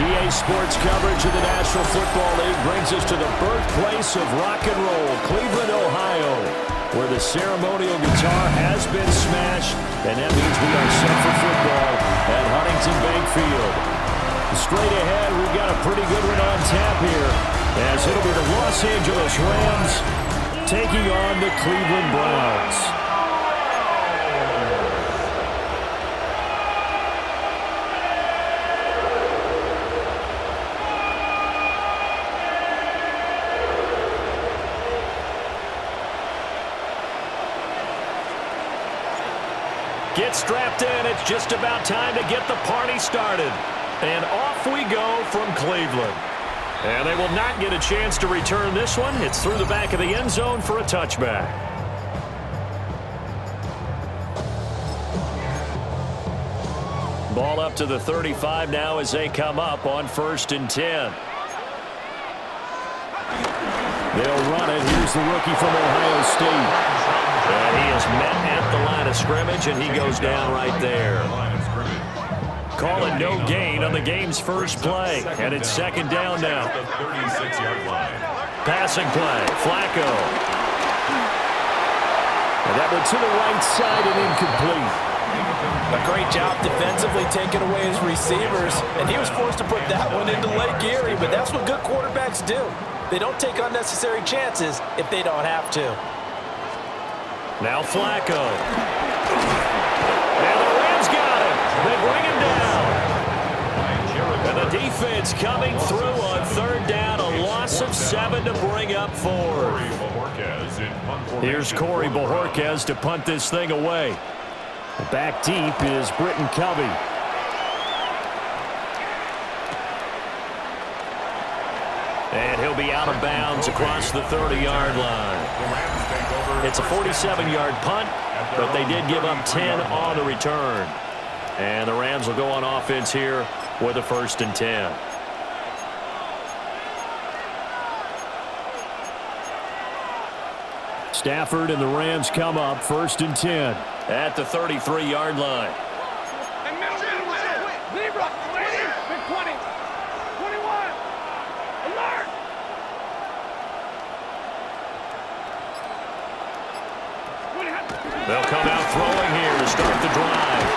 EA Sports coverage of the National Football League brings us to the birthplace of rock and roll, Cleveland, Ohio, where the ceremonial guitar has been smashed, and that means we are set for football at Huntington Bank Field. Straight ahead, we've got a pretty good one on tap here, as it'll be the Los Angeles Rams taking on the Cleveland Browns. Get strapped in. It's just about time to get the party started. And off we go from Cleveland. And they will not get a chance to return this one. It's through the back of the end zone for a touchback. Ball up to the 35 now as they come up on 1st and 10. They'll run it. Here's the rookie from Ohio State. And he is met at the line of scrimmage, and he goes down right there. Call it no gain on the game's first play, and it's 2nd down now. Passing play, Flacco. And that one to the right side and incomplete. A great job defensively taking away his receivers, and he was forced to put that one into Lake Erie, but that's what good quarterbacks do. They don't take unnecessary chances if they don't have to. Now Flacco. And the Rams got him. They bring him down. And the defense coming through on 3rd down. A loss of 7 to bring up 4. Here's Corey Bojorquez to punt this thing away. Back deep is Britton Covey. And he'll be out of bounds across the 30-yard line. It's a 47-yard punt, but they did give up 10 on the return. And the Rams will go on offense here with a 1st and 10. Stafford and the Rams come up 1st and 10 at the 33-yard line. They'll come out throwing here to start the drive.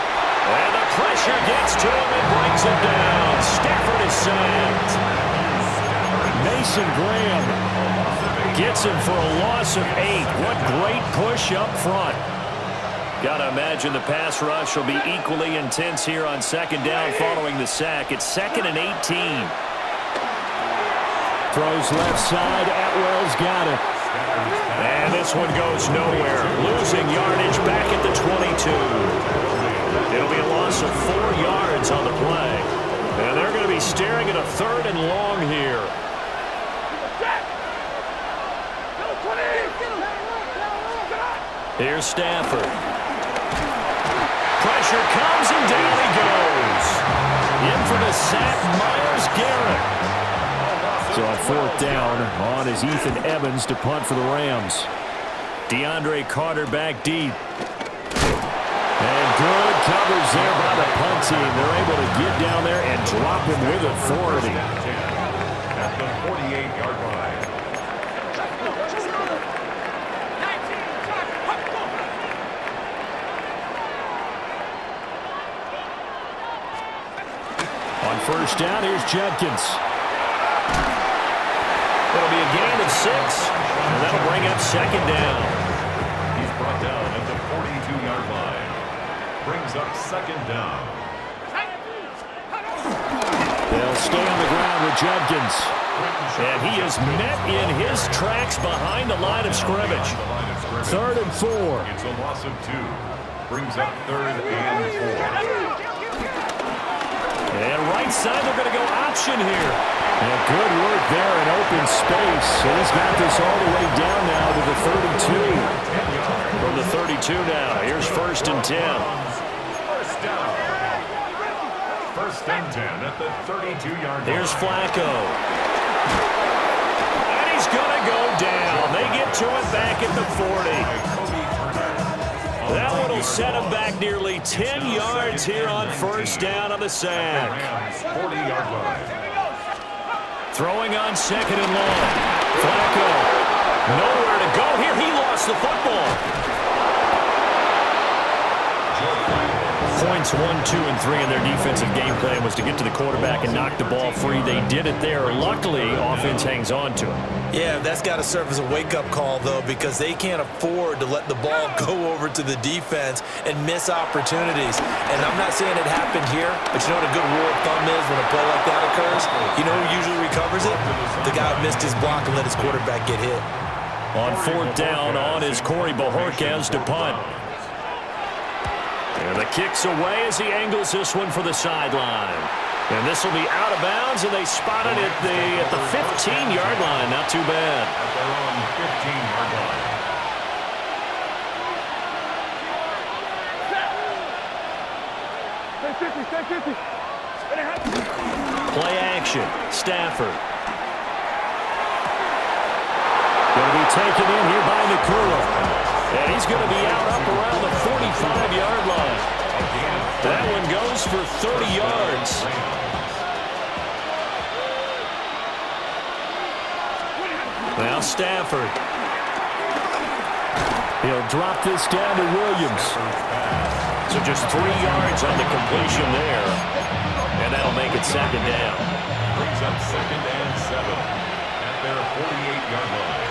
And the pressure gets to him and brings him down. Stafford is sacked. Mason Graham gets him for a loss of 8. What great push up front. Got to imagine the pass rush will be equally intense here on 2nd down following the sack. It's 2nd and 18. Throws left side. Atwell's got it. And this one goes nowhere. Losing yardage back at the 22. It'll be a loss of 4 yards on the play. And they're going to be staring at a 3rd and long here. Here's Stafford. Pressure comes and down he goes. In for the sack, Myers Garrett. So on 4th down, on is Ethan Evans to punt for the Rams. DeAndre Carter back deep. And good coverage there by the punt team. They're able to get down there and drop him with authority. At the 48-yard line. On 1st down, here's Judkins. It'll be a gain of 6, and that'll bring up 2nd down. He's brought down at the 42-yard line. Brings up 2nd down. They'll stay on the ground with Judkins. And he is met in his tracks behind the line of scrimmage. 3rd and 4. It's a loss of 2. Brings up 3rd and 4. And right side, they're going to go option here. And good work there in open space. And he's got this all the way down now to the 32. From the 32 now, here's 1st and 10. First down. 1st and 10 at the 32-yard line. Here's Flacco. And he's going to go down. They get to it back at the 40. That one will set him back nearly 10 yards here on 1st down on the sack. 40-yard line. Throwing on second and long. Flacco. Nowhere to go here. He lost the football. Points 1, 2, and 3 in their defensive game plan was to get to the quarterback and knock the ball free. They did it there. Luckily, offense hangs on to it. Yeah, that's got to serve as a wake-up call, though, because they can't afford to let the ball go over to the defense and miss opportunities. And I'm not saying it happened here, but you know what a good rule of thumb is when a play like that occurs? You know who usually recovers it? The guy who missed his block and let his quarterback get hit. On fourth down, on is Corey Bajorquez to punt. And the kick's away as he angles this one for the sideline. And this will be out of bounds, and they spot it at the 15-yard line. Not too bad. At their own 15-yard line. Play action. Stafford. Going to be taken in here by Nakua. And he's going to be out up around the 45-yard line. That one goes for 30 yards. Now Stafford. He'll drop this down to Williams. So just 3 yards on the completion there. And that'll make it second down. Brings up 2nd and 7 at their 48-yard line.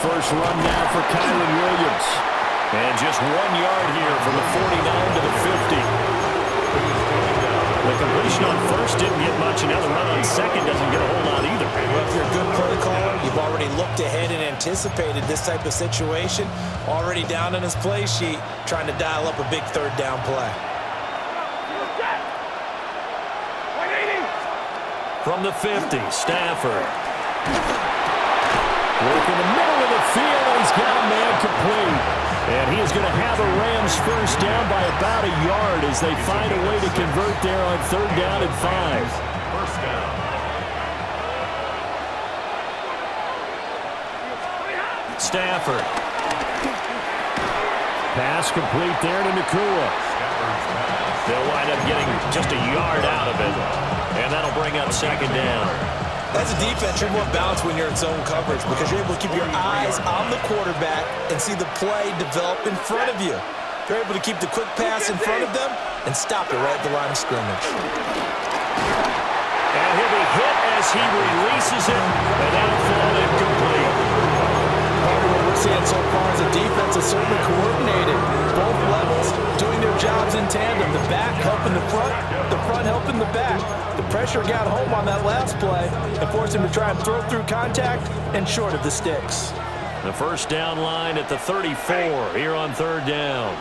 First run now for Kyron Williams. And just 1 yard here from the 49 to the 50. The completion on first didn't get much, and now the run on second doesn't get a whole lot either. Well, if you're a good play caller, you've already looked ahead and anticipated this type of situation. Already down in his play sheet, trying to dial up a big third down play. From the 50, Stafford. Working the middle of the field, and he's got a man complete. And he is going to have a Rams first down by about a yard as they find a way to convert there on 3rd down and 5. First down. Stafford. Pass complete there to Nakua. They'll wind up getting just a yard out of it. And that'll bring up 2nd down. As a defense, you're more balanced when you're in zone coverage because you're able to keep your eyes on the quarterback and see the play develop in front of you. You're able to keep the quick pass in front of them and stop it right at the line of scrimmage. And he'll be hit as he releases it, and that'll fall incomplete. Part of what we're seeing so far as a defense is certainly coordinated. Both levels doing their jobs in tandem. The back helping the front helping the back. The pressure got home on that last play and forced him to try and throw through contact and short of the sticks. The first down line at the 34 here on 3rd down.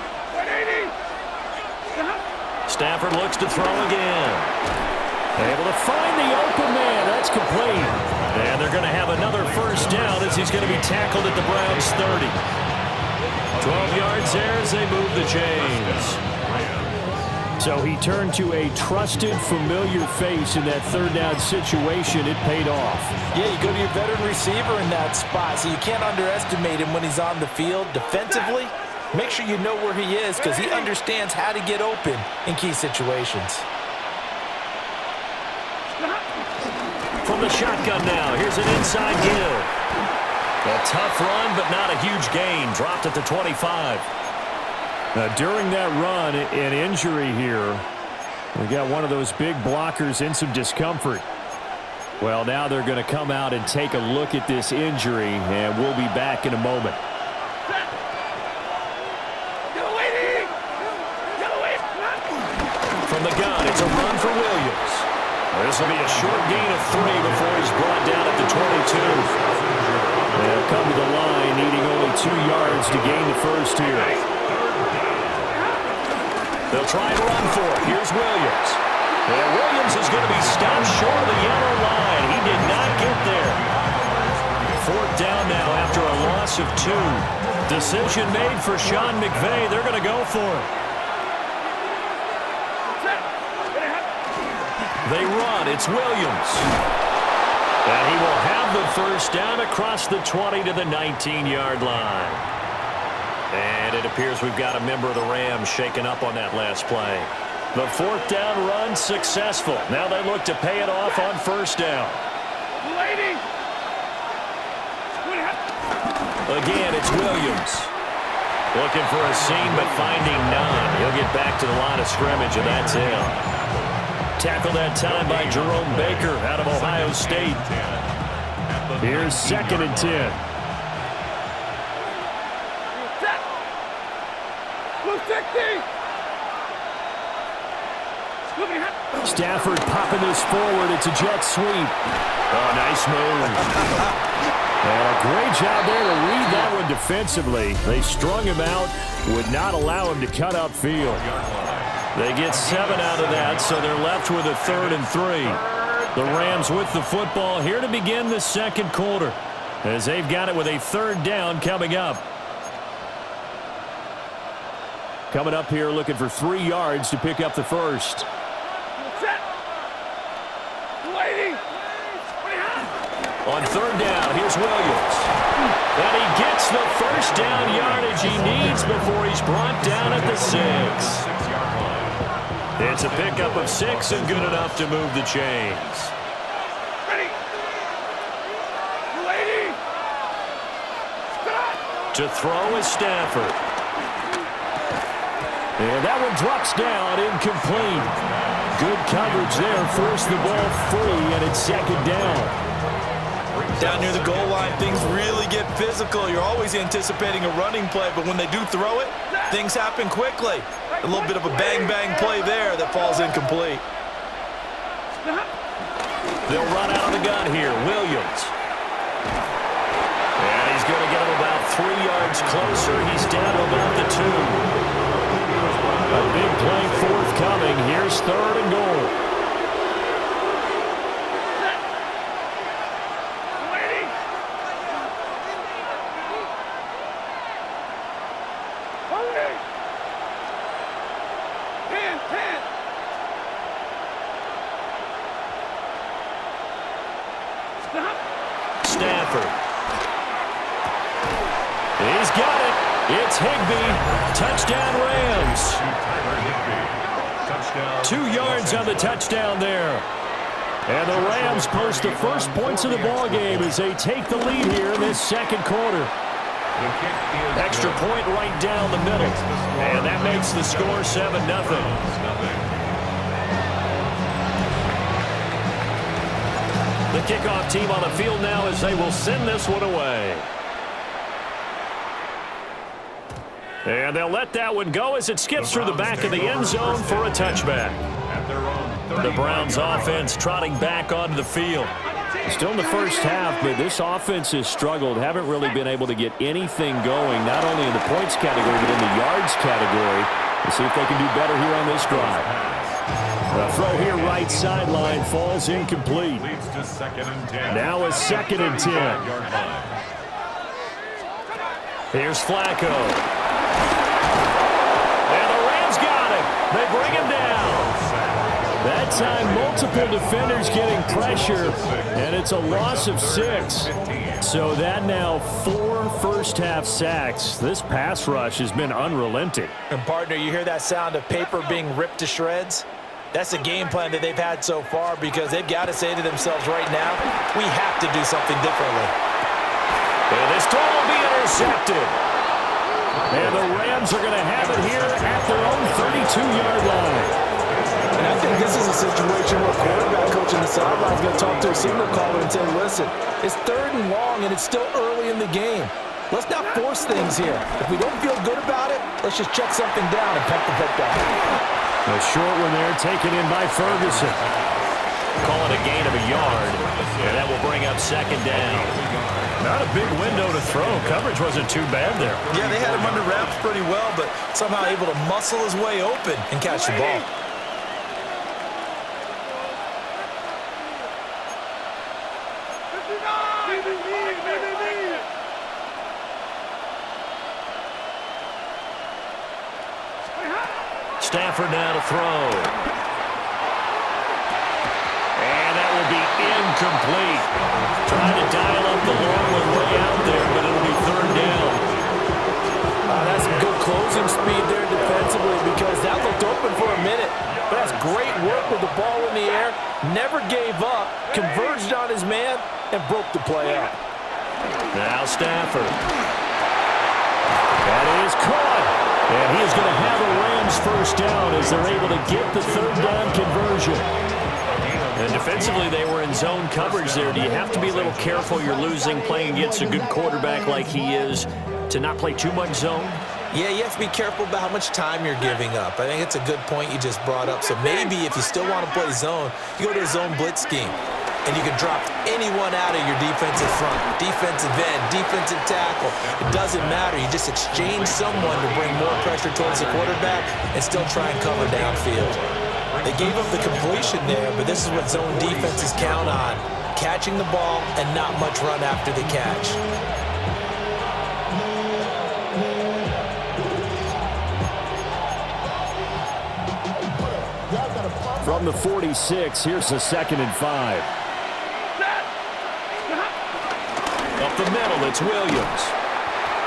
Stafford looks to throw again. Able to find the open man. That's complete. And they're going to have another first down as he's going to be tackled at the Browns 30. 12 yards there as they move the chains. So he turned to a trusted, familiar face in that 3rd down situation. It paid off. Yeah, you go to your veteran receiver in that spot, so you can't underestimate him when he's on the field. Defensively, make sure you know where he is because he understands how to get open in key situations. From the shotgun now, here's an inside give. A tough run, but not a huge gain. Dropped at the 25. During that run, an injury here. We got one of those big blockers in some discomfort. Well, now they're going to come out and take a look at this injury, and we'll be back in a moment. From the gun, it's a run for Williams. This will be a short gain of 3 before he's brought down at the 22. They'll come to the line, needing only 2 yards to gain the first here. They'll try and run for it. Here's Williams. And Williams is going to be stopped short of the yellow line. He did not get there. 4th down now after a loss of 2. Decision made for Sean McVay. They're going to go for it. They run. It's Williams. And he will have the first down across the 20 to the 19-yard line. And it appears we've got a member of the Rams shaken up on that last play. The fourth down run successful. Now they look to pay it off on first down. Again, it's Williams. Looking for a seam, but finding none. He'll get back to the line of scrimmage, and that's him. Tackled that time by Jerome Baker out of Ohio State. Here's 2nd and 10. Stafford popping this forward. It's a jet sweep. Oh, nice move. And a great job there to read that one defensively. They strung him out, would not allow him to cut upfield. They get 7 out of that, so they're left with a 3rd and 3. The Rams with the football here to begin the second quarter, as they've got it with a 3rd down coming up. Coming up here looking for 3 yards to pick up the first. On 3rd down, here's Williams. And he gets the first down yardage he needs before he's brought down at the 6. It's a pickup of 6 and good enough to move the chains. To throw is Stafford. And that one drops down, incomplete. Good coverage there, forced the ball free, and it's 2nd down. Down near the goal line, things really get physical. You're always anticipating a running play, but when they do throw it, things happen quickly. A little bit of a bang-bang play there that falls incomplete. They'll run out of the gun here. Williams. And he's going to get him about 3 yards closer. He's down to about the 2. A big play forthcoming. Here's 3rd and goal. Stafford. He's got it. It's Higbee. Touchdown Rams. 2 yards on the touchdown there. And the Rams post the first points of the ball game as they take the lead here in this second quarter. Extra point right down the middle. And that makes the score 7-0. The kickoff team on the field now as they will send this one away. And they'll let that one go as it skips through the back of the end zone for a touchback. The Browns offense trotting back onto the field. Still in the first half, but this offense has struggled. Haven't really been able to get anything going, not only in the points category, but in the yards category. We'll see if they can do better here on this drive. The throw here right sideline falls incomplete. Now a 2nd and 10. Here's Flacco. And the Rams got him. They bring him down. That time, multiple defenders getting pressure, and it's a loss of 6. So that now 4 first-half sacks. This pass rush has been unrelenting. And, partner, you hear that sound of paper being ripped to shreds? That's the game plan that they've had so far because they've got to say to themselves right now, we have to do something differently. And this throw will be intercepted. And the Rams are going to have it here at their own 32-yard line. And I think this is a situation where quarterback coach in the sideline is going to talk to a signal caller and say, listen, it's 3rd and long and it's still early in the game. Let's not force things here. If we don't feel good about it, let's just check something down and pump the football. A short one there taken in by Ferguson. Call it a gain of a yard, and that will bring up 2nd down. Not a big window to throw. Coverage wasn't too bad there. Yeah, they had him under wraps pretty well, but somehow able to muscle his way open and catch the ball. Stafford now to throw. And that will be incomplete. Trying to dial up the long one way out there, but it'll be 3rd down. That's some good closing speed there defensively because that looked open for a minute. it. But that's great work with the ball in the air. Never gave up, converged on his man, and broke the play up. Now Stafford. That is caught. And he is going to have a Rams first down as they're able to get the third down conversion. And defensively, they were in zone coverage there. Do you have to be a little careful? You're losing, playing against a good quarterback like he is, to not play too much zone? Yeah, you have to be careful about how much time you're giving up. I think it's a good point you just brought up. So maybe if you still want to play zone, you go to a zone blitz scheme. And you can drop anyone out of your defensive front, defensive end, defensive tackle. It doesn't matter. You just exchange someone to bring more pressure towards the quarterback and still try and cover downfield. They gave up the completion there, but this is what zone defenses count on, catching the ball and not much run after the catch. From the 46, here's a 2nd and 5. Up the middle, it's Williams.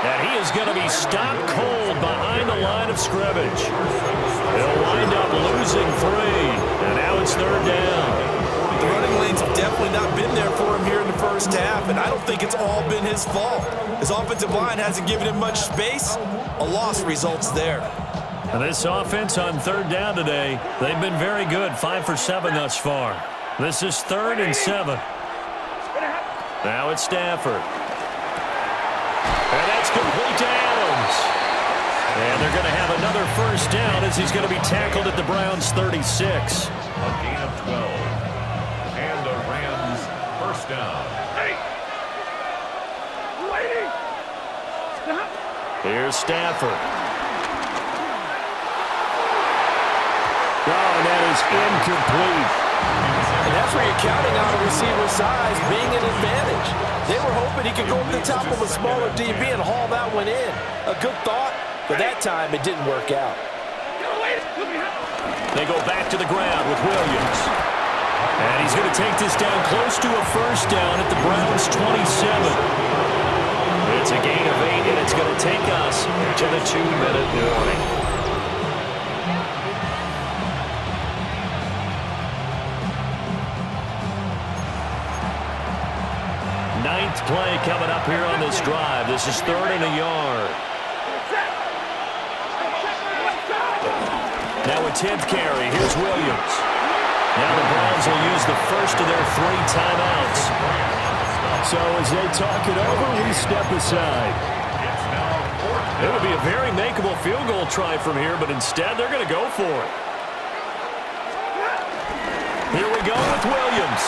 And he is going to be stopped cold behind the line of scrimmage. They'll wind up losing 3. And now it's 3rd down. The running lanes have definitely not been there for him here in the first half, and I don't think it's all been his fault. His offensive line hasn't given him much space. A loss results there. And this offense on 3rd down today, they've been very good, 5 for 7 thus far. This is 3rd and 7. Now it's Stafford. And that's complete to Adams. And they're going to have another first down as he's going to be tackled at the Browns' 36. A gain of 12. And the Rams first down. Here's Stafford. Oh, and that is incomplete. And that's where you're counting on a receiver's size being an advantage. They were hoping he could go over the top of a smaller DB and haul that one in. A good thought, but that time it didn't work out. They go back to the ground with Williams. And he's going to take this down close to a first down at the Browns' 27. It's a gain of 8, and it's going to take us to the 2-minute warning. Ninth play coming up here on this drive. This is 3rd and a yard. Now a 10th carry. Here's Williams. Now the Browns will use the first of their 3 timeouts. So as they talk it over, we step aside. It would be a very makeable field goal try from here, but instead they're going to go for it. Here we go with Williams.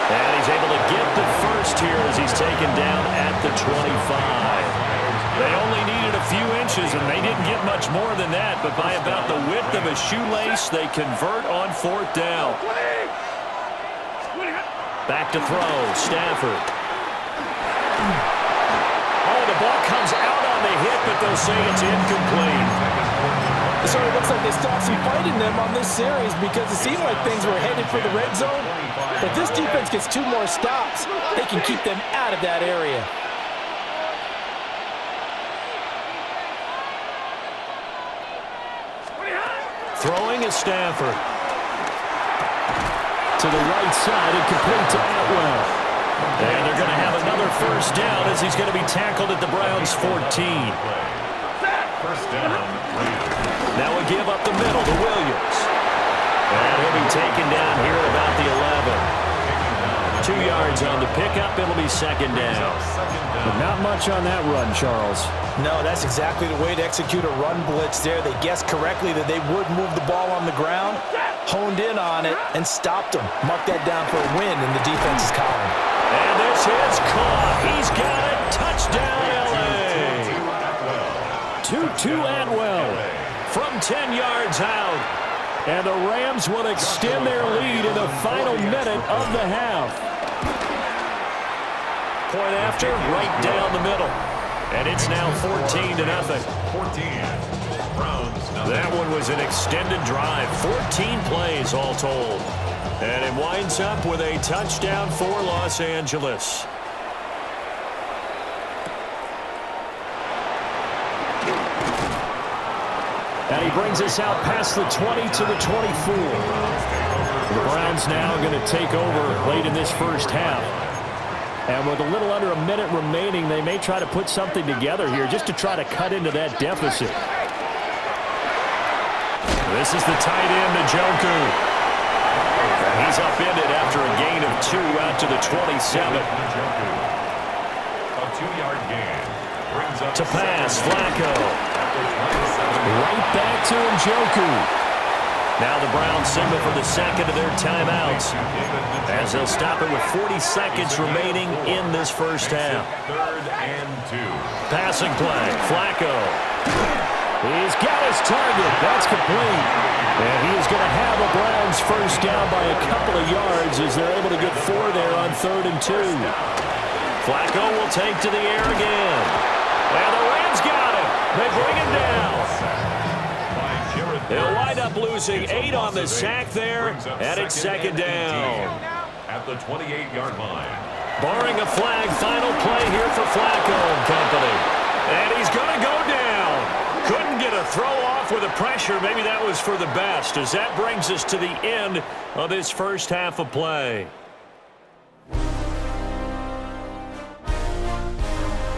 And he's able to get the first here as he's taken down at the 25. They only needed a few inches, and they didn't get much more than that, but by about the width of a shoelace, they convert on 4th down. Back to throw, Stafford. Oh, the ball comes out on the hit, but they'll say it's incomplete. So it looks like they stopped some fight in them on this series because it seemed like things were headed for the red zone. But this defense gets 2 more stops. They can keep them out of that area. Throwing is Stafford. To the right side and complete to Atwell. And they're going to have another first down as he's going to be tackled at the Browns' 14. First down. Now we give up the middle to Williams. And he'll be taken down here at about the 11. 2 yards on the pickup. It'll be 2nd down. But not much on that run, Charles. No, that's exactly the way to execute a run blitz there. They guessed correctly that they would move the ball on the ground, honed in on it, and stopped them. Mark that down for a win in the defense's column. And this is caught. He's got it. Touchdown, L.A. 2-2 Atwell from 10 yards out. And the Rams will extend their lead in the final minute of the half. Point after, right down the middle. And it's now 14-0. 14. Browns. That one was an extended drive. 14 plays all told. And it winds up with a touchdown for Los Angeles. And he brings us out past the 20 to the 24. The Browns now going to take over late in this first half. And with a little under a minute remaining, they may try to put something together here just to try to cut into that deficit. This is the tight end, Njoku. He's upended after a gain of 2 out to the 27. A 2-yard gain. Brings up To pass, Flacco. Right back to Njoku. Now the Browns signal for the second of their timeouts, as they'll stop it with 40 seconds remaining in this first half. 3rd and 2. Passing play, Flacco. He's got his target. That's complete. And he is going to have the Browns first down by a couple of yards as they're able to get 4 there on 3rd and 2. Flacco will take to the air again. And the Rams got him. They bring him down. They'll wind up losing 8 on the sack there, and it's second down. At the 28-yard line. Barring a flag, final play here for Flacco and company. And he's going to go down. Couldn't get a throw off with the pressure. Maybe that was for the best, as that brings us to the end of this first half of play.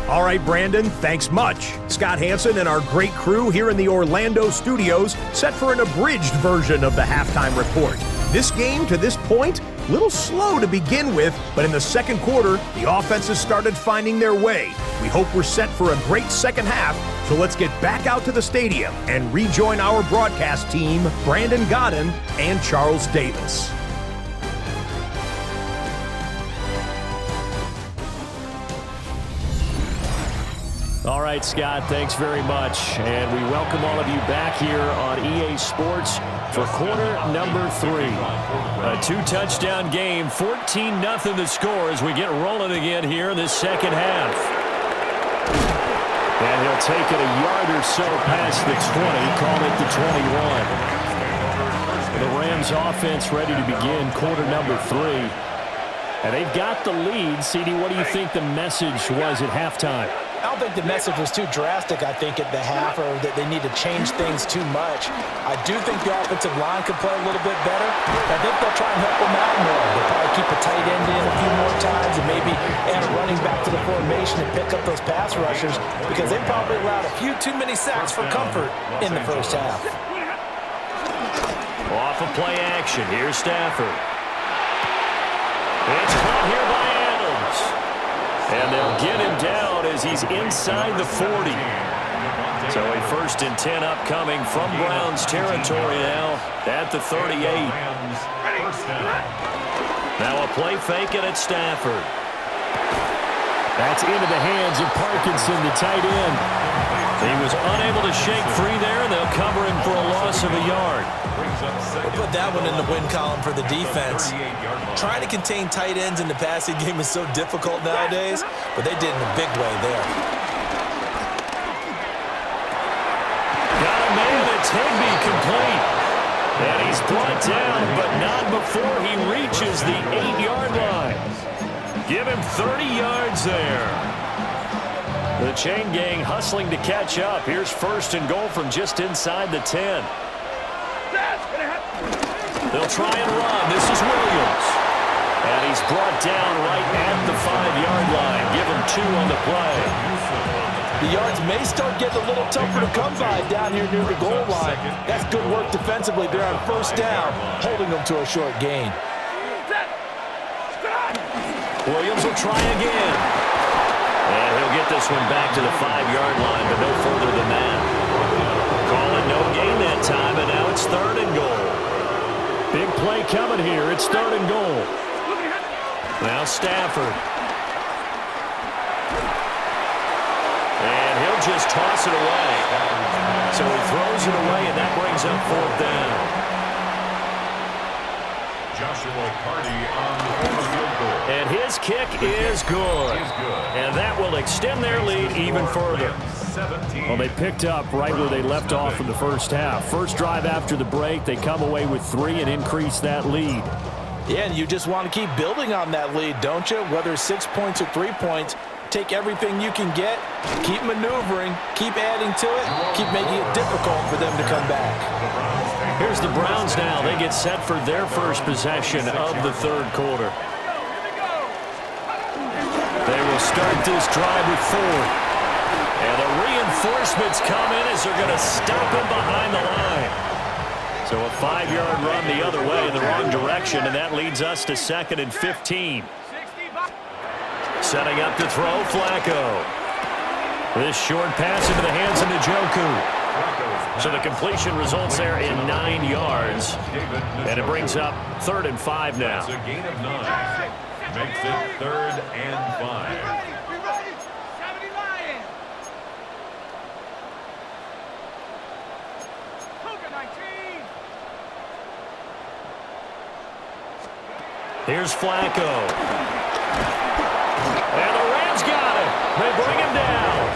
All right, Brandon, thanks much. Scott Hansen and our great crew here in the Orlando studios set for an abridged version of the halftime report. This game, to this point, a little slow to begin with, but in the second quarter, the offenses started finding their way. We hope we're set for a great second half, so let's get back out to the stadium and rejoin our broadcast team, Brandon Godden and Charles Davis. All right, Scott, thanks very much. And we welcome all of you back here on EA Sports for quarter number 3. A 2-touchdown game, 14-0 the score as we get rolling again here in this second half. And he'll take it a yard or so past the 20, call it the 21. The Rams offense ready to begin quarter number 3. And they've got the lead. CD, what do you think the message was at halftime? I don't think the message was too drastic, I think, at the half, or that they need to change things too much. I do think the offensive line could play a little bit better. I think they'll try and help them out more. They'll probably keep a tight end in a few more times and maybe add a running back to the formation and pick up those pass rushers, because they probably allowed a few too many sacks for comfort in the first half. Off of play action, here's Stafford. It's caught here by Adams. And they'll get him down as he's inside the 40. So a 1st and 10 upcoming from Browns territory now at the 38. Now a play fake it at Stafford. That's into the hands of Parkinson, the tight end. He was unable to shake free there, and they'll cover him for a loss of a yard. We'll put that one in the win column for the defense. Trying to contain tight ends in the passing game is so difficult nowadays, but they did in a big way there. Got a man, it's Higbee complete. And he's brought down, but not before he reaches the 8-yard line. Give him 30 yards there. The chain gang hustling to catch up. Here's 1st and goal from just inside the 10. They'll try and run. This is Williams. And he's brought down right at the 5-yard line. Give him 2 on the play. The yards may start getting a little tougher to come by down here near the goal line. That's good work defensively there on 1st down, holding them to a short gain. Williams will try again. And he'll get this one back to the 5-yard line, but no further than that. Call it no gain that time, and now it's 3rd and goal. Big play coming here. It's 3rd and goal. Now Stafford. And he'll just toss it away. So he throws it away, and that brings up 4th down. Joshua Carty on the field goal. And his kick is good. And that will extend their lead even further. Well, they picked up right where they left off in the first half. First drive after the break, they come away with 3 and increase that lead. Yeah, and you just want to keep building on that lead, don't you? Whether 6 points or 3 points, take everything you can get, keep maneuvering, keep adding to it, keep making it difficult for them to come back. Here's the Browns now. They get set for their first possession of the third quarter. They will start this drive with 4. And the reinforcements come in as they're going to stop him behind the line. So a 5-yard run the other way in the wrong direction, and that leads us to 2nd and 15. Setting up to throw, Flacco. This short pass into the hands of Njoku. So the completion results there in 9 yards. And it brings up 3rd and 5 now. That's a gain of 9. Makes it 3rd and 5. Here's Flacco. And the Rams got it. They bring him down.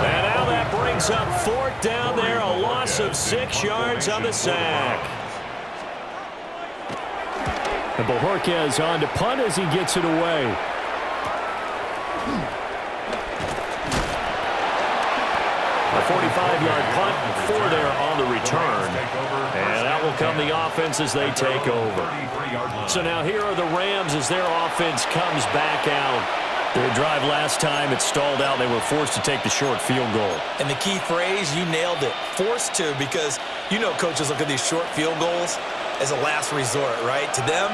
And now that brings up 4th down there. A loss of 6 yards on the sack. And Bojorquez on to punt as he gets it away. A 45-yard punt, 4 there on the return. And out will come the offense as they take over. So now here are the Rams as their offense comes back out. Their drive last time, it stalled out. They were forced to take the short field goal. And the key phrase, you nailed it, forced to, because you know coaches look at these short field goals as a last resort, right? To them,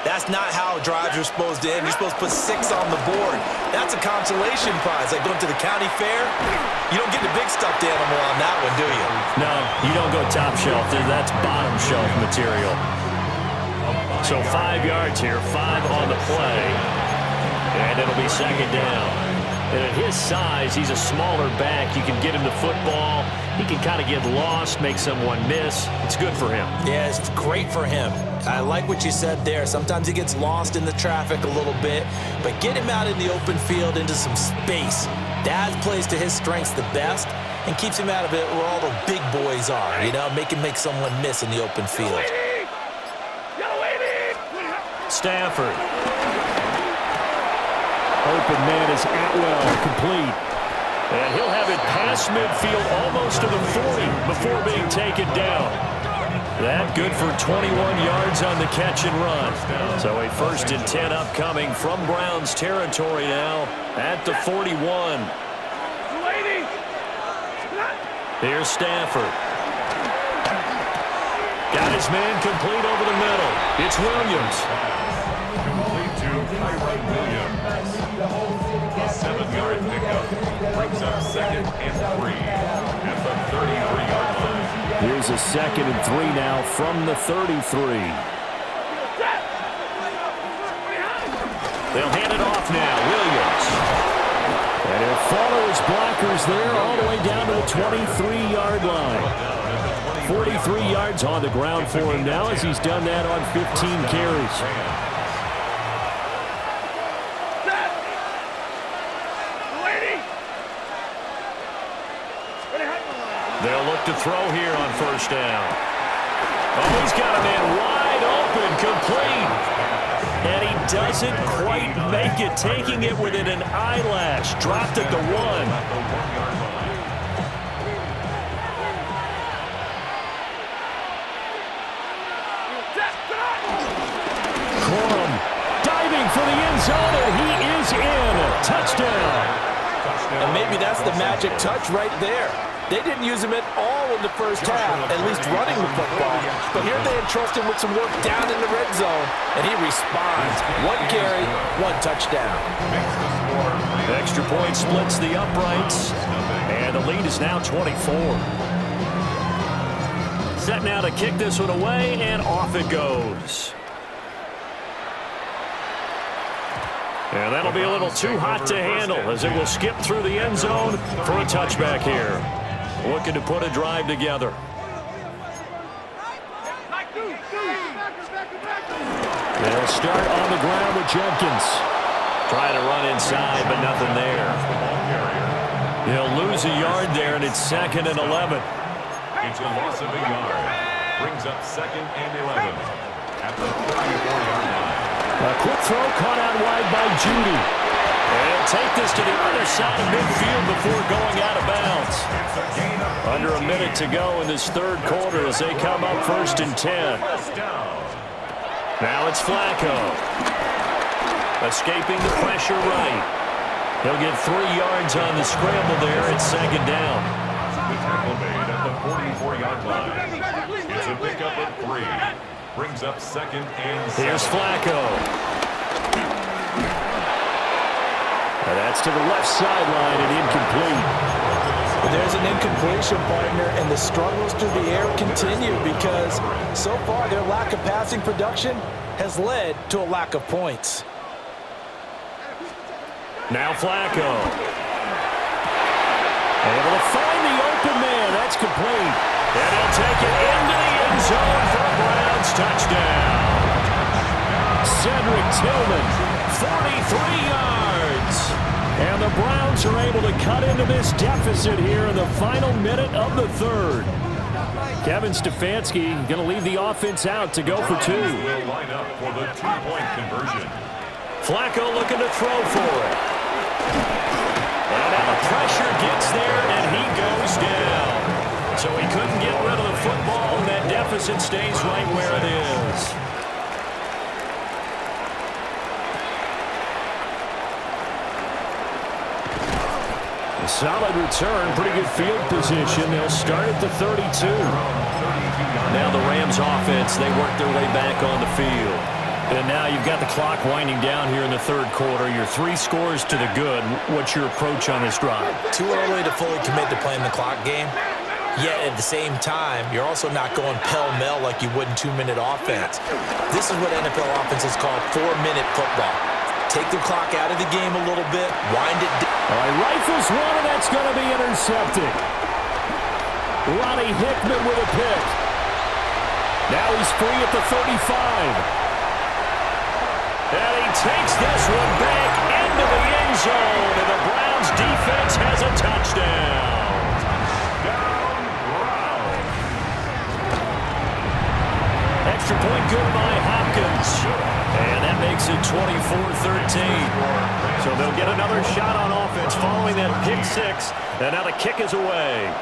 that's not how drives are supposed to end. You're supposed to put 6 on the board. That's a consolation prize. Like going to the county fair, you don't get the big stuffed animal on that one, do you? No, you don't go top shelf. That's bottom shelf material. So 5 yards here, 5 on the play. And it'll be 2nd down. And at his size, he's a smaller back. You can get him the football. He can kind of get lost, make someone miss. It's good for him. Yeah, it's great for him. I like what you said there. Sometimes he gets lost in the traffic a little bit, but get him out in the open field into some space. That plays to his strengths the best and keeps him out of it where all the big boys are, you know, make someone miss in the open field. Stafford. Open man is Atwell, complete. And he'll have it past midfield almost to the 40 before being taken down. That good for 21 yards on the catch and run. So a 1st and 10 upcoming from Browns territory now at the 41. Here's Stafford. Got his man complete over the middle. It's Williams. Complete to Kyron Williams. A 7-yard pickup brings up 2nd and 3 at the 33-yard line. Here's a 2nd and 3 now from the 33. They'll hand it off now. Williams. And he'll follow his blockers there all the way down to the 23-yard line. 43 yards on the ground for him now as he's done that on 15 carries. They'll look to throw here on 1st down. Oh, he's got a man wide open, complete. And he doesn't quite make it, taking it within an eyelash. Dropped at the 1. Corum diving for the end zone, and he is in. Touchdown. And maybe that's the magic touch right there. They didn't use him at all in the first half, at least running the football. But here they entrust him with some work down in the red zone, and he responds. 1 carry, 1 touchdown. Extra point splits the uprights, and the lead is now 24. Set now to kick this one away, and off it goes. And that'll be a little too hot to handle as it will skip through the end zone for a touchback here. Looking to put a drive together. They'll start on the ground with Jenkins. Trying to run inside, but nothing there. He'll lose a yard there, and it's 2nd and 11. It's a loss of a yard. Brings up 2nd and 11 at the 34-yard line. A quick throw caught out wide by Judy. And they'll take this to the other side of midfield before going out of bounds. Under a minute to go in this third quarter as they come up 1st and 10. Now it's Flacco. Escaping the pressure right. He'll get 3 yards on the scramble there. It's 2nd down. The tackle made at the 44-yard line. It's a pickup of 3. Brings up 2nd and 7. Here's Flacco. And that's to the left sideline and incomplete. There's an incompletion, partner, and the struggles through the air continue because so far their lack of passing production has led to a lack of points. Now Flacco. Able to find the open man. That's complete. And he'll take it into the end zone for a Browns touchdown. Cedric Tillman, 43 yards. And the Browns are able to cut into this deficit here in the final minute of the third. Kevin Stefanski going to leave the offense out to go for 2. Will line up for the 2-point conversion. Flacco looking to throw for it. And now the pressure gets there, and he goes down. So he couldn't get rid of the football, and that deficit stays right where it is. A solid return, pretty good field position. They'll start at the 32. Now the Rams offense, they work their way back on the field. And now you've got the clock winding down here in the third quarter. You're 3 scores to the good. What's your approach on this drive? Too early to fully commit to playing the clock game. Yet at the same time, you're also not going pell-mell like you would in 2-minute offense. This is what NFL offenses call 4-minute football. Take the clock out of the game a little bit, wind it down. All right, rifles one, and that's going to be intercepted. Ronnie Hickman with a pick. Now he's free at the 35. And he takes this one back into the end zone, and the Browns defense has a touchdown. Extra point good by Hopkins. And that makes it 24-13. So they'll get another shot on offense following that pick 6. And now the kick is away.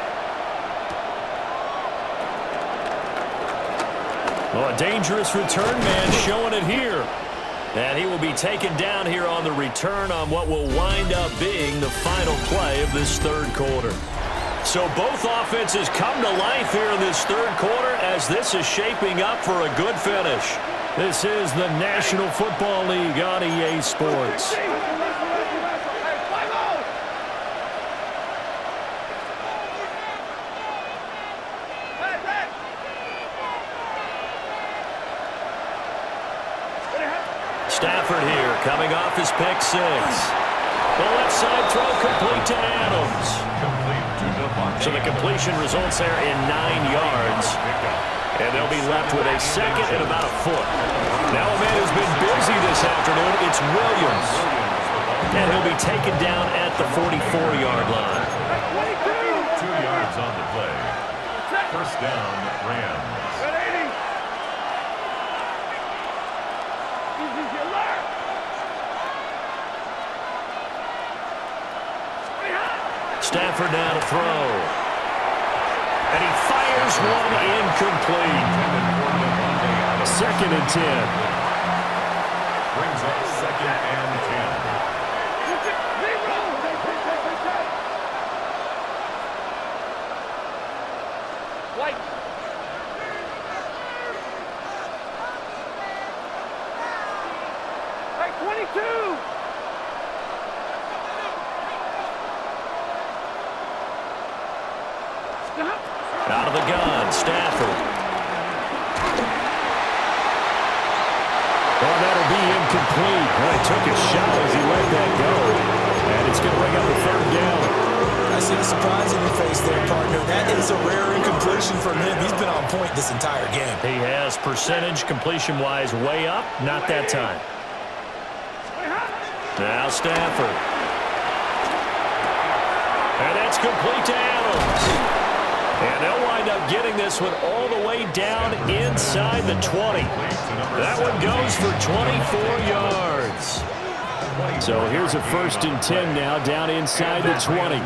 Well, a dangerous return man showing it here. And he will be taken down here on the return on what will wind up being the final play of this third quarter. So both offenses come to life here in this third quarter as this is shaping up for a good finish. This is the National Football League on EA Sports. Stafford here, coming off his pick 6. The left side throw complete to Adams. So the completion results there in 9 yards. And they'll be left with a second and about a foot. Now a man who's been busy this afternoon, it's Williams. And he'll be taken down at the 44-yard line. 2 yards on the play. First down, Rams. Stafford now to throw. And he fires one incomplete. 2nd and 10. Brings up 2nd and 10. White. Right, 22. Out of the gun, Stafford. Well, that'll be incomplete. Well, he took his shot as he let that go. And it's going to bring up a 3rd down. I see the surprise in your face there, partner. That is a rare incompletion from him. He's been on point this entire game. He has percentage completion-wise way up. Not that time. Now Stafford. And that's complete to Adams. And they'll wind up getting this one all the way down inside the 20. That one goes for 24 yards. So here's a 1st and 10 now, down inside the 20.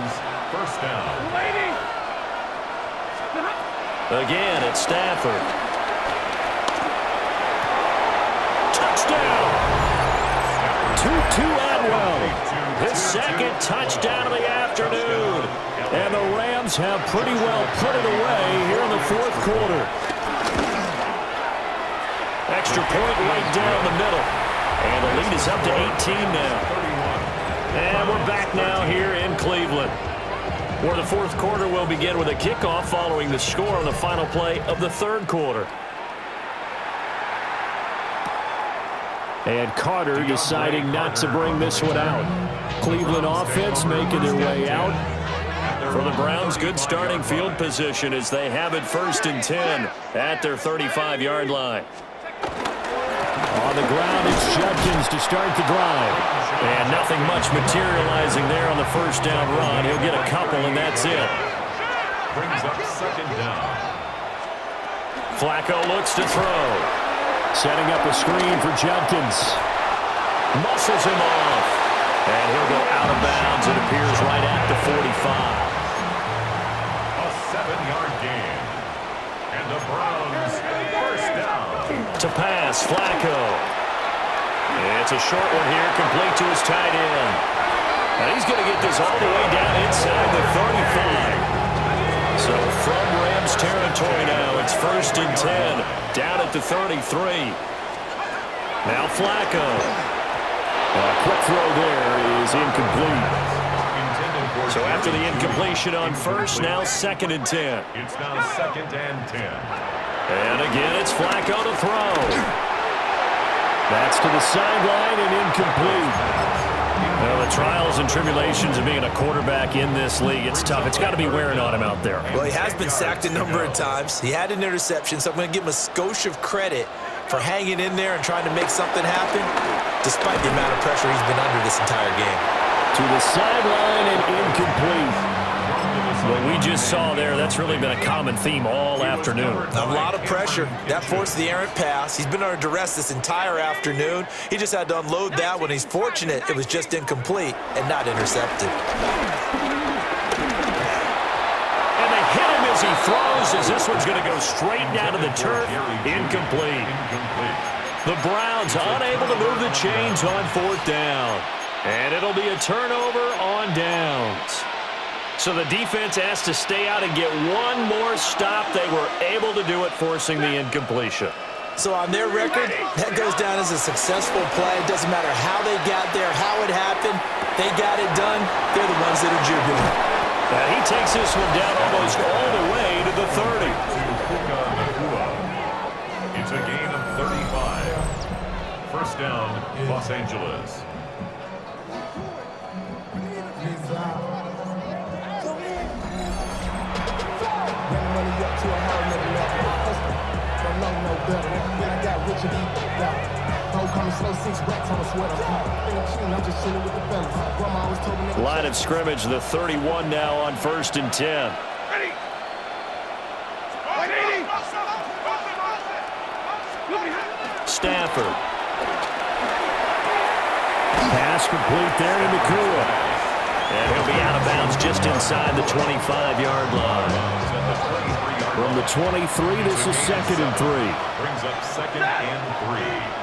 First down. Again, it's Stafford. Touchdown! Tutu Atwell, his second touchdown of the afternoon. And the Rams have pretty well put it away here in the 4th quarter. Extra point right down the middle. And the lead is up to 18 now. And we're back now here in Cleveland, where the 4th quarter will begin with a kickoff following the score on the final play of the 3rd quarter. And Carter deciding not to bring this one out. Cleveland offense making their way out. For the Browns, good starting field position as they have it 1st and 10 at their 35-yard line. On the ground, it's Judkins to start the drive. And nothing much materializing there on the 1st down run. He'll get a couple, and that's it. Brings up 2nd down. Flacco looks to throw. Setting up a screen for Judkins. Muscles him off. And he'll go out of bounds. It appears right at the 45. A 7-yard gain. And the Browns 1st down. To pass, Flacco. It's a short one here, complete to his tight end. And he's going to get this all the way down inside the 35. So from Rams territory now, it's 1st and 10, down at the 33. Now Flacco. A quick throw there is incomplete. So after the incompletion on 1st, now 2nd and 10. It's now 2nd and 10. And again, it's Flacco to throw. That's to the sideline and incomplete. Well, the trials and tribulations of being a quarterback in this league, it's tough. It's got to be wearing on him out there. Well, he has been sacked a number of times. He had an interception, so I'm going to give him a skosh of credit for hanging in there and trying to make something happen, despite the amount of pressure he's been under this entire game. To the sideline and incomplete. What we just saw there, that's really been a common theme all afternoon. A lot of pressure. That forced the errant pass. He's been under duress this entire afternoon. He just had to unload that one. He's fortunate it was just incomplete and not intercepted. And they hit him as he throws, as this one's going to go straight down to the turf. Incomplete. The Browns unable to move the chains on 4th down. And it'll be a turnover on downs. So the defense has to stay out and get one more stop. They were able to do it, forcing the incompletion. So on their record, that goes down as a successful play. It doesn't matter how they got there, how it happened. They got it done. They're the ones that are jubilant. And he takes this one down almost all the way to the 30. It's a gain of 35. 1st down, Los Angeles. Line of scrimmage, the 31 now on 1st and 10. Stafford. Pass complete there to Nakua. And he'll be out of bounds just inside the 25-yard line. From the 23, this is 2nd and 3. Brings up 2nd and 3.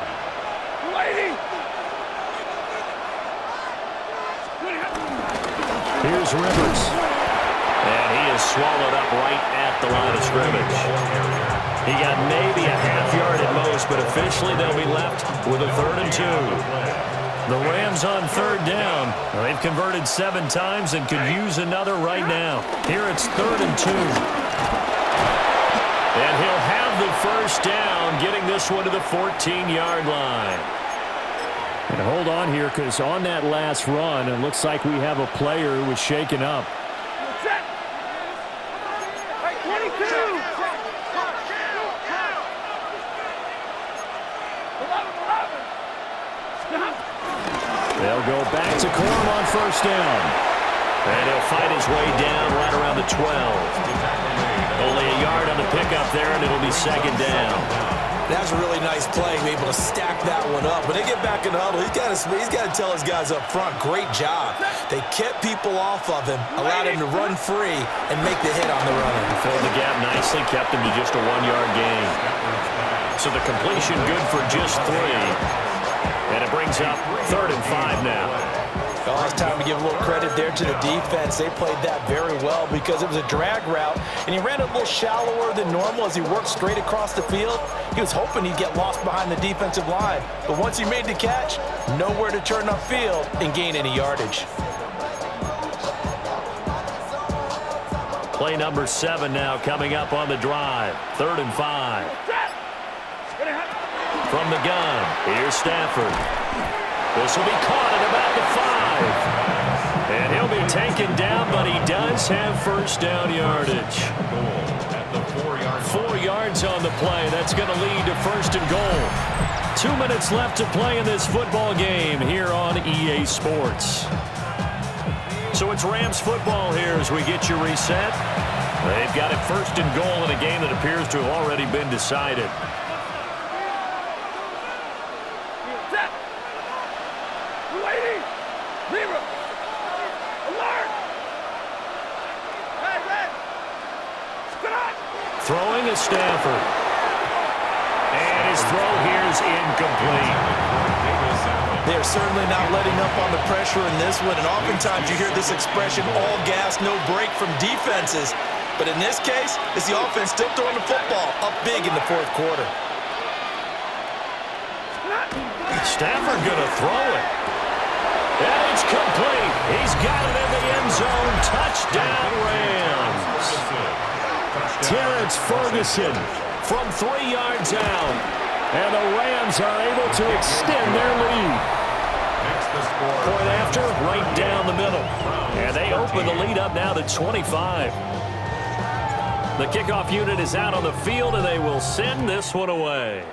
Here's Rivers. And he is swallowed up right at the line of scrimmage. He got maybe a half yard at most, but officially they'll be left with a 3rd and 2. The Rams on 3rd down. They've converted 7 times and could use another right now. Here it's 3rd and 2. And he'll have the 1st down, getting this one to the 14-yard line. And hold on here, because on that last run, it looks like we have a player who was shaken up. They'll go back to Corum on 1st down. And he'll fight his way down right around the 12. Only a yard on the pickup there, and it'll be 2nd down. That's a really nice play, able to stack that one up. When they get back in the huddle, he's got to tell his guys up front, great job. They kept people off of him, allowed him to run free and make the hit on the run. Filled the gap nicely, kept him to just a 1-yard gain. So the completion good for just 3. And it brings up 3rd and 5 now. Well, it's time to give a little credit there to the defense. They played that very well because it was a drag route, and he ran a little shallower than normal as he worked straight across the field. He was hoping he'd get lost behind the defensive line, but once he made the catch, nowhere to turn upfield and gain any yardage. Play number 7 now coming up on the drive. 3rd and 5. From the gun, here's Stafford. This will be caught at about the 5. And he'll be taken down, but he does have first down yardage. 4 yards on the play. That's going to lead to 1st and goal. 2 minutes left to play in this football game here on EA Sports. So it's Rams football here as we get you reset. They've got it 1st and goal in a game that appears to have already been decided. Throwing is Stafford. And his throw here is incomplete. They're certainly not letting up on the pressure in this one, and oftentimes you hear this expression, all gas, no break from defenses. But in this case, it's the offense still throwing the football up big in the 4th quarter. Stafford going to throw it. And it's complete. He's got it in the end zone. Touchdown, Rams. Terrence Ferguson from 3 yards out. And the Rams are able to extend their lead. Point after, right down the middle. And they open the lead up now to 25. The kickoff unit is out on the field, and they will send this one away.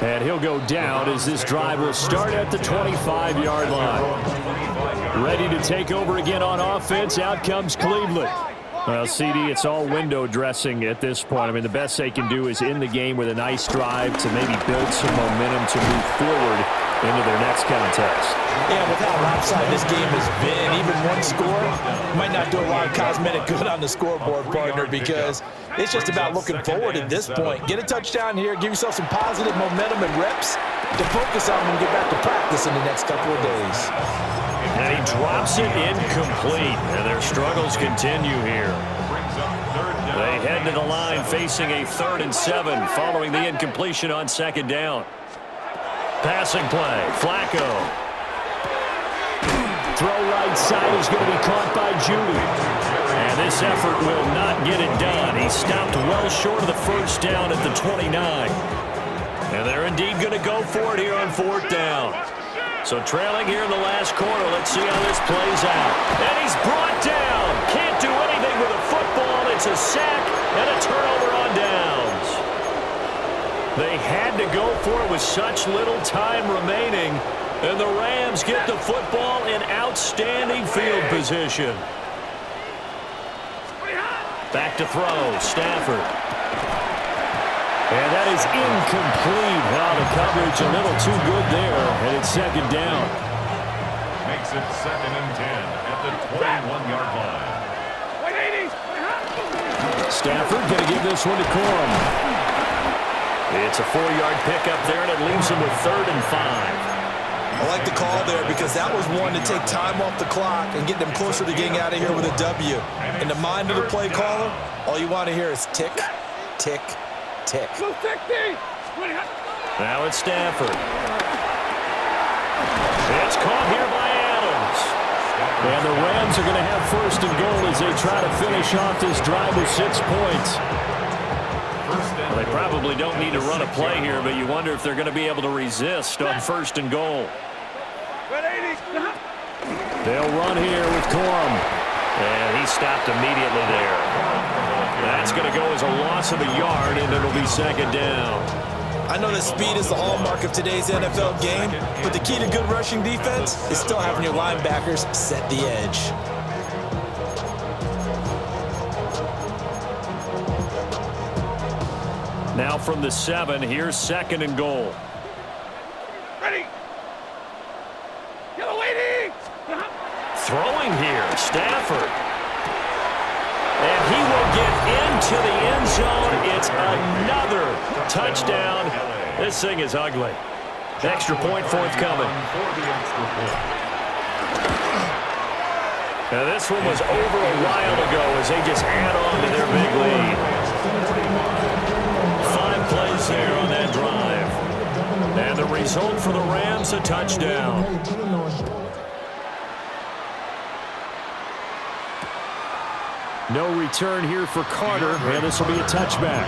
And he'll go down as this drive will start at the 25-yard line. Ready to take over again on offense. Out comes Cleveland. Well, CD, it's all window dressing at this point. I mean, the best they can do is end the game with a nice drive to maybe build some momentum to move forward into their next contest. Yeah, with how lopsided this game has been, even one score might not do a lot of cosmetic good on the scoreboard, partner, because it's just about looking forward at this point. Get a touchdown here, give yourself some positive momentum and reps to focus on when you get back to practice in the next couple of days. And he drops it incomplete, and their struggles continue here. They head to the line facing a 3rd and 7 following the incompletion on 2nd down. Passing play, Flacco. Throw right side is going to be caught by Judy. And this effort will not get it done. He stopped well short of the 1st down at the 29. And they're indeed going to go for it here on 4th down. So trailing here in the last quarter, let's see how this plays out. And he's brought down. Can't do anything with a football. It's a sack and a turnover on downs. They had to go for it with such little time remaining. And the Rams get the football in outstanding field position. Back to throw, Stafford. And that is incomplete. Wow, the coverage a little too good there, and it's 2nd down. Makes it 2nd and 10 at the 21-yard line. Stafford going to give this one to Corum. It's a 4-yard pickup there, and it leaves him with 3rd and 5. I like the call there because that was one to take time off the clock and get them closer to getting out of here with a W. In the mind of the play caller, all you want to hear is tick, tick, tick. Now it's Stafford. It's caught here by Adams. And the Rams are going to have 1st and goal as they try to finish off this drive with 6 points. Well, they probably don't need to run a play here, but you wonder if they're going to be able to resist on 1st and goal. They'll run here with Corum. And he stopped immediately there. That's going to go as a loss of a yard, and it'll be 2nd down. I know that speed is the hallmark of today's NFL game, but the key to good rushing defense is still having your linebackers set the edge. now from the 7. Here's 2nd and goal. Ready. Yellow lady. Throwing here, Stafford. And he will get into the end zone. It's another touchdown. This thing is ugly. Extra point forthcoming. Now this one was over a while ago as they just add on to their big lead. 5 plays there on that drive. And the result for the Rams, a touchdown. No return here for Carter, and this will be a touchback.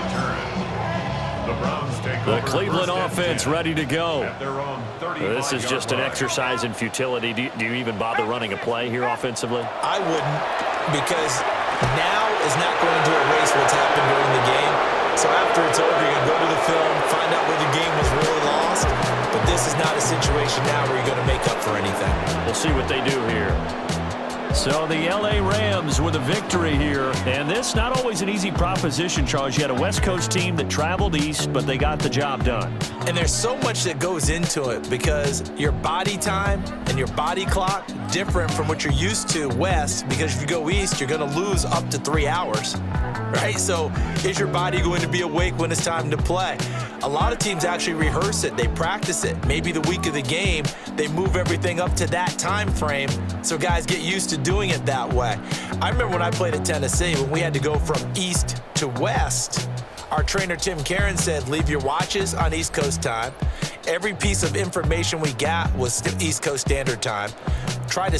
The Cleveland offense ready to go. This is just an exercise in futility. Do you even bother running a play here offensively? I wouldn't, because now is not going to erase what's happened during the game. So after it's over, you're going to go to the film, find out where the game was really lost. But this is not a situation now where you're going to make up for anything. We'll see what they do here. So the L.A. Rams with a victory here. And this not always an easy proposition, Charles. You had a West Coast team that traveled east, but they got the job done. And there's so much that goes into it because your body time and your body clock different from what you're used to west, because if you go east, you're going to lose up to 3 hours, right? So is your body going to be awake when it's time to play? A lot of teams actually rehearse it. They practice it. Maybe the week of the game, they move everything up to that time frame so guys get used to doing it that way. I remember when I played at Tennessee, when we had to go from east to west, our trainer Tim Karen said, leave your watches on East Coast time. Every piece of information we got was East Coast Standard Time. Try to